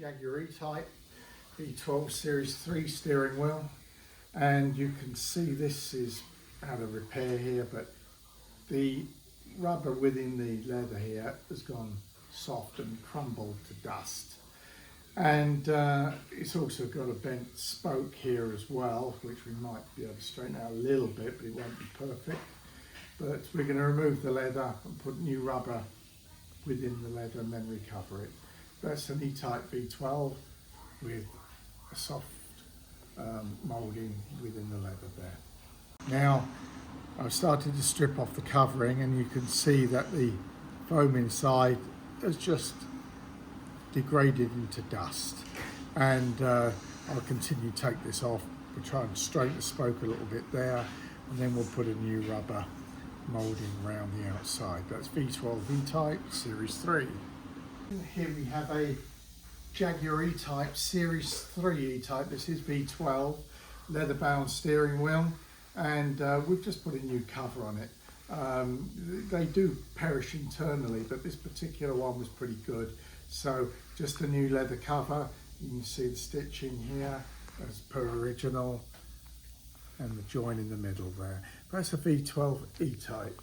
Jaguar E-Type V12 Series 3 steering wheel, and you can see this is out of repair here, but the rubber within the leather here has gone soft and crumbled to dust, and it's also got a bent spoke here as well, which we might be able to straighten out a little bit, but it won't be perfect. But we're going to remove the leather and put new rubber within the leather and then recover it. That's an E-Type V12 with a soft moulding within the leather there. Now I've started to strip off the covering, and you can see that the foam inside has just degraded into dust, and I'll continue to take this off. We'll try and straighten the spoke a little bit there, and then we'll put a new rubber moulding around the outside. That's V12 E-Type Series 3. Here we have a Jaguar E-Type Series 3 E-Type. This is V12 leather bound steering wheel, and we've just put a new cover on it. They do perish internally, but this particular one was pretty good. So just a new leather cover. You can see the stitching here as per original, and the join in the middle there. That's a V12 E-Type.